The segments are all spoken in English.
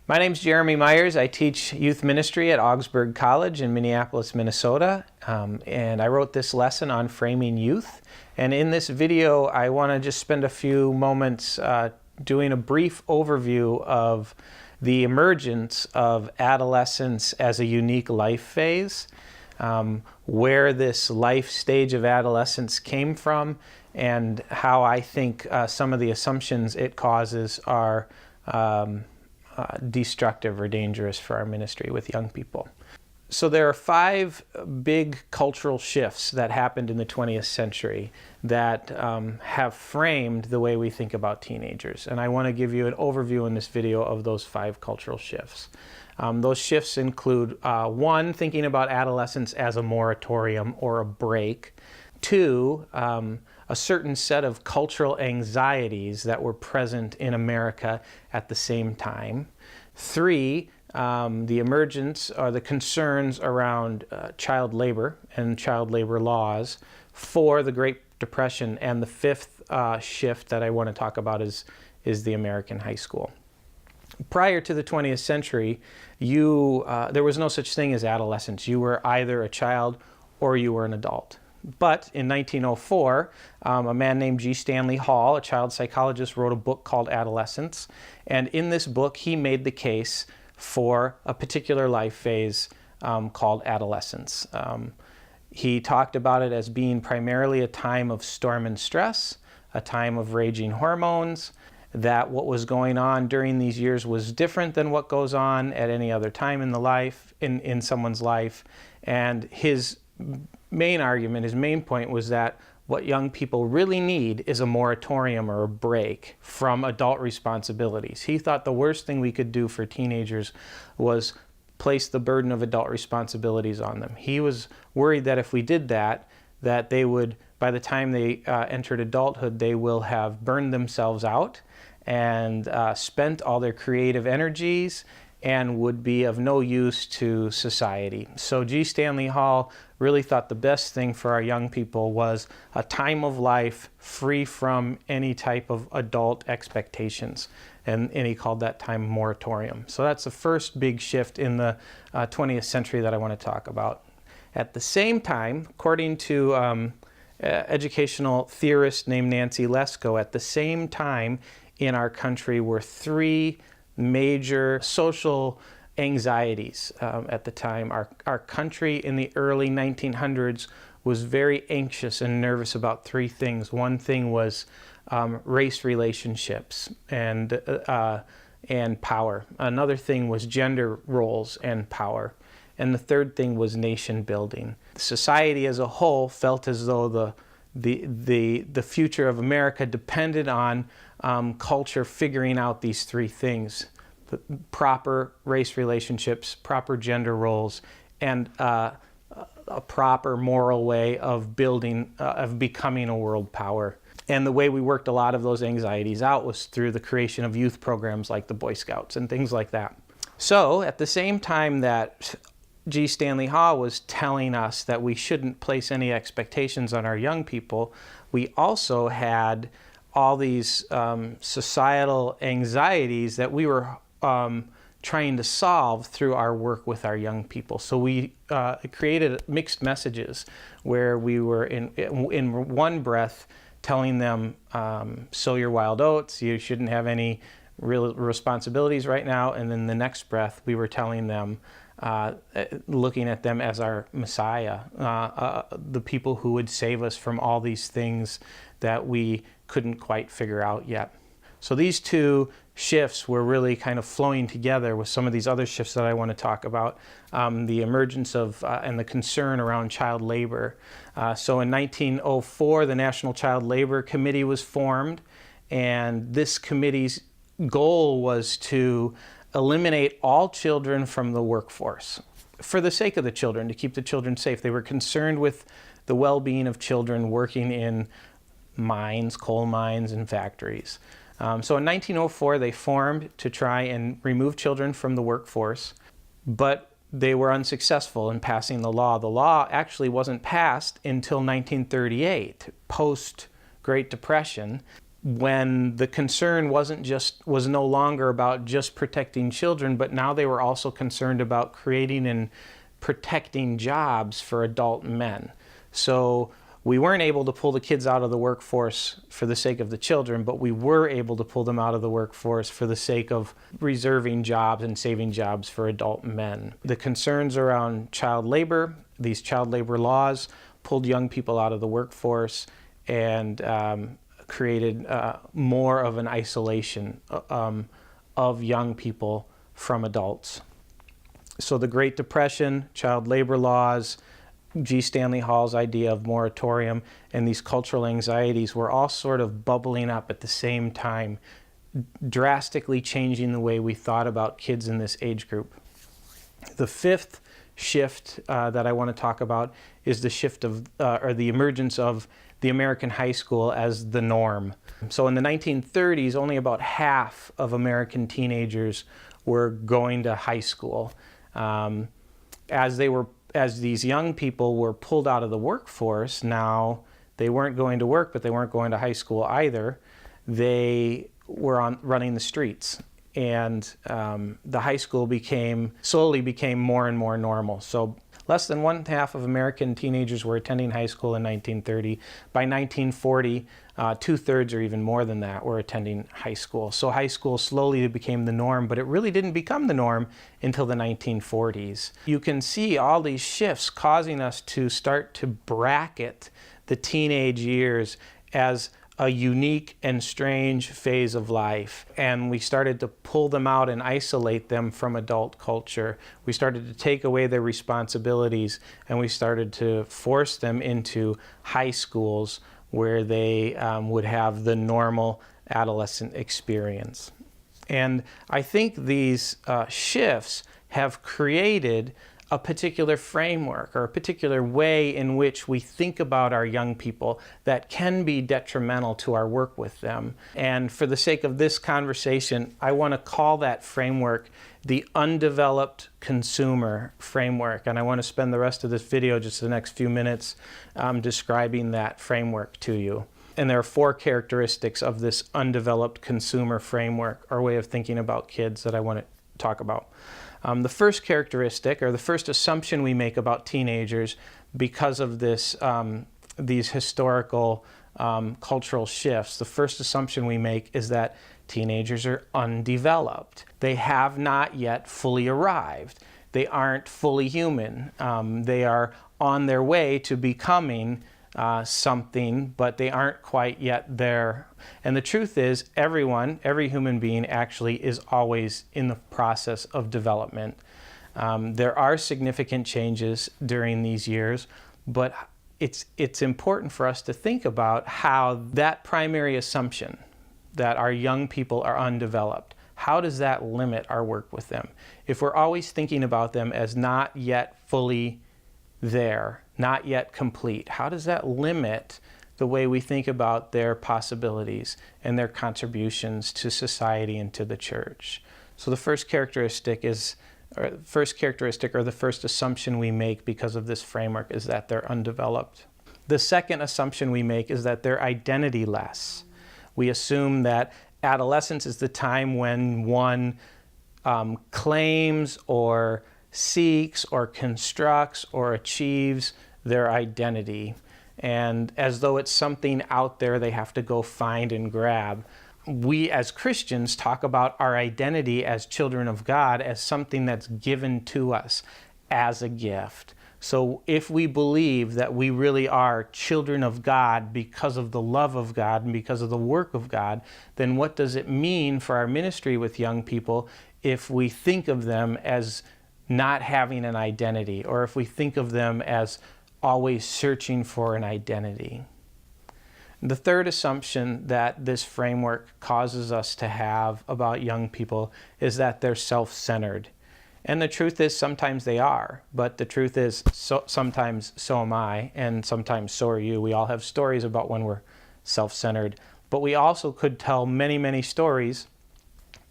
My name's Jeremy Myers. I teach youth ministry at Augsburg College in Minneapolis, Minnesota, and I wrote this lesson on framing youth. And in this video, I want to just spend a few moments doing a brief overview of the emergence of adolescence as a unique life phase, where this life stage of adolescence came from, and how I think some of the assumptions it causes are destructive or dangerous for our ministry with young people. So there are 5 big cultural shifts that happened in the 20th century that have framed the way we think about teenagers. And I want to give you an overview in this video of those 5 cultural shifts. Those shifts include 1, thinking about adolescence as a moratorium or a break. 2, a certain set of cultural anxieties that were present in America at the same time. 3, the emergence or the concerns around child labor and child labor laws. 4, the Great Depression. And the 5th shift that I want to talk about is the American high school. Prior to the 20th century, there was no such thing as adolescence. You were either a child or you were an adult. But in 1904, a man named G. Stanley Hall, a child psychologist, wrote a book called Adolescence. And in this book, he made the case for a particular life phase called adolescence. He talked about it as being primarily a time of storm and stress, a time of raging hormones, that what was going on during these years was different than what goes on at any other time in someone's life. And his main argument, his main point was that what young people really need is a moratorium or a break from adult responsibilities. He thought the worst thing we could do for teenagers was place the burden of adult responsibilities on them. He was worried that if we did that, that they would, by the time they entered adulthood, they will have burned themselves out and spent all their creative energies and would be of no use to society. So G. Stanley Hall really thought the best thing for our young people was a time of life free from any type of adult expectations. And he called that time moratorium. So that's the first big shift in the 20th century that I want to talk about. At the same time, according to educational theorist named Nancy Lesko, at the same time in our country were 3 major social anxieties at the time. Our country in the early 1900s was very anxious and nervous about 3 things. One thing was race relationships and power. Another thing was gender roles and power. And the third thing was nation building. Society as a whole felt as though the future of America depended on culture figuring out these 3 things: the proper race relationships, proper gender roles, and a proper moral way of becoming a world power. And the way we worked a lot of those anxieties out was through the creation of youth programs like the Boy Scouts and things like that. So at the same time that G. Stanley Hall was telling us that we shouldn't place any expectations on our young people, we also had all these societal anxieties that we were trying to solve through our work with our young people. So we created mixed messages where we were in one breath telling them, sow your wild oats, you shouldn't have any real responsibilities right now. And then the next breath, we were telling them, looking at them as our Messiah, the people who would save us from all these things that we couldn't quite figure out yet. So these 2 shifts were really kind of flowing together with some of these other shifts that I want to talk about, the emergence of and the concern around child labor. So in 1904, the National Child Labor Committee was formed, and this committee's goal was to eliminate all children from the workforce for the sake of the children, to keep the children safe. They were concerned with the well-being of children working in mines, coal mines, and factories. So in 1904, they formed to try and remove children from the workforce, but they were unsuccessful in passing the law. The law actually wasn't passed until 1938, post-Great Depression. when the concern was no longer about just protecting children, but now they were also concerned about creating and protecting jobs for adult men. So we weren't able to pull the kids out of the workforce for the sake of the children, but we were able to pull them out of the workforce for the sake of reserving jobs and saving jobs for adult men. The concerns around child labor, these child labor laws, pulled young people out of the workforce and created more of an isolation of young people from adults. So the Great Depression, child labor laws, G. Stanley Hall's idea of moratorium, and these cultural anxieties were all sort of bubbling up at the same time, drastically changing the way we thought about kids in this age group. The fifth shift that I want to talk about is the shift of, or the emergence of the American high school as the norm. So in the 1930s, only about half of American teenagers were going to high school. As these young people were pulled out of the workforce, now they weren't going to work, but they weren't going to high school either. They were running the streets, and the high school slowly became more and more normal. So less than 1/2 of American teenagers were attending high school in 1930. By 1940, 2/3 or even more than that were attending high school. So high school slowly became the norm, but it really didn't become the norm until the 1940s. You can see all these shifts causing us to start to bracket the teenage years as a unique and strange phase of life. And we started to pull them out and isolate them from adult culture. We started to take away their responsibilities, and we started to force them into high schools where they would have the normal adolescent experience. And I think these shifts have created a particular framework or a particular way in which we think about our young people that can be detrimental to our work with them. And for the sake of this conversation, I want to call that framework the undeveloped consumer framework. And I want to spend the rest of this video, just the next few minutes, describing that framework to you. And there are 4 characteristics of this undeveloped consumer framework, or way of thinking about kids, that I want to talk about. The first characteristic, or the first assumption we make about teenagers because of these historical cultural shifts, the first assumption we make is that teenagers are undeveloped. They have not yet fully arrived. They aren't fully human. They are on their way to becoming something, but they aren't quite yet there. And the truth is, every human being actually is always in the process of development. There are significant changes during these years, but it's important for us to think about how that primary assumption that our young people are undeveloped, how does that limit our work with them? If we're always thinking about them as not yet fully there, not yet complete, how does that limit the way we think about their possibilities and their contributions to society and to the church? So the first characteristic or the first assumption we make because of this framework is that they're undeveloped. The second assumption we make is that they're identity-less. We assume that adolescence is the time when one claims or seeks or constructs or achieves their identity, and as though it's something out there they have to go find and grab. We as Christians talk about our identity as children of God as something that's given to us as a gift. So if we believe that we really are children of God because of the love of God and because of the work of God, then what does it mean for our ministry with young people if we think of them as not having an identity, or if we think of them as always searching for an identity? The third assumption that this framework causes us to have about young people is that they're self-centered. And the truth is, sometimes they are, but the truth is, sometimes so am I, and sometimes so are you. We all have stories about when we're self-centered, but we also could tell many, many stories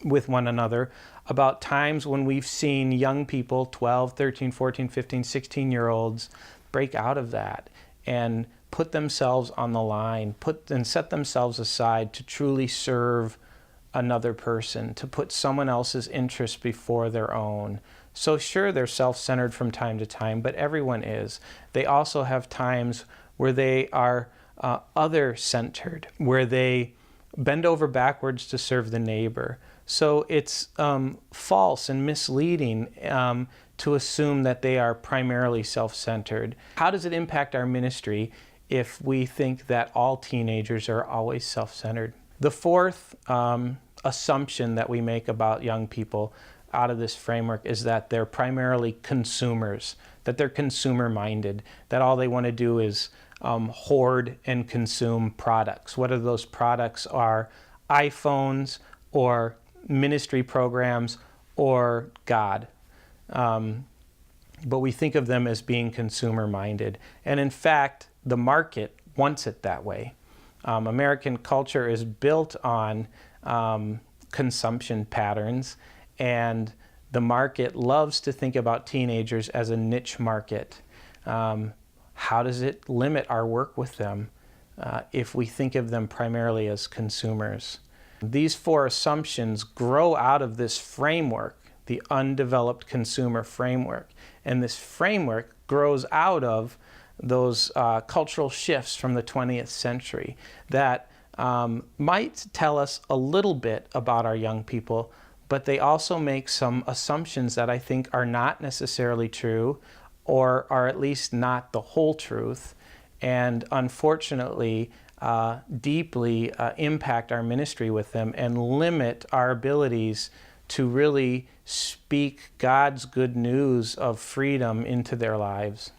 with one another about times when we've seen young people, 12, 13, 14, 15, 16-year-olds, break out of that and put themselves on the line, and set themselves aside to truly serve another person, to put someone else's interests before their own. So sure, they're self-centered from time to time, but everyone is. They also have times where they are other-centered, where they bend over backwards to serve the neighbor. So it's false and misleading to assume that they are primarily self-centered. How does it impact our ministry if we think that all teenagers are always self-centered? The fourth assumption that we make about young people out of this framework is that they're primarily consumers, that they're consumer-minded, that all they want to do is hoard and consume products. Whether those products are iPhones or ministry programs or God. But we think of them as being consumer-minded. And in fact, the market wants it that way. American culture is built on consumption patterns, and the market loves to think about teenagers as a niche market. How does it limit our work with them if we think of them primarily as consumers? These four assumptions grow out of this framework, the undeveloped consumer framework. And this framework grows out of those cultural shifts from the 20th century that might tell us a little bit about our young people, but they also make some assumptions that I think are not necessarily true, or are at least not the whole truth, and unfortunately deeply impact our ministry with them and limit our abilities to really speak God's good news of freedom into their lives.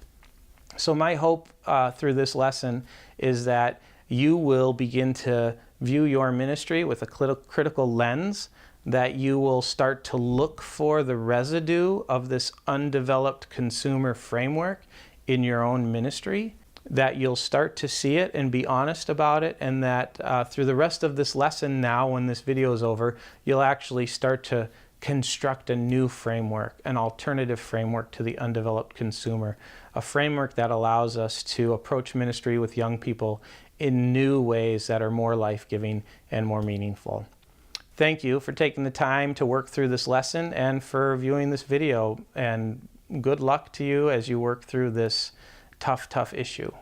So my hope through this lesson is that you will begin to view your ministry with a critical lens, that you will start to look for the residue of this undeveloped consumer framework in your own ministry, that you'll start to see it and be honest about it, and that through the rest of this lesson now, when this video is over, you'll actually start to construct a new framework, an alternative framework to the undeveloped consumer, a framework that allows us to approach ministry with young people in new ways that are more life-giving and more meaningful. Thank you for taking the time to work through this lesson and for viewing this video, and good luck to you as you work through this tough issue.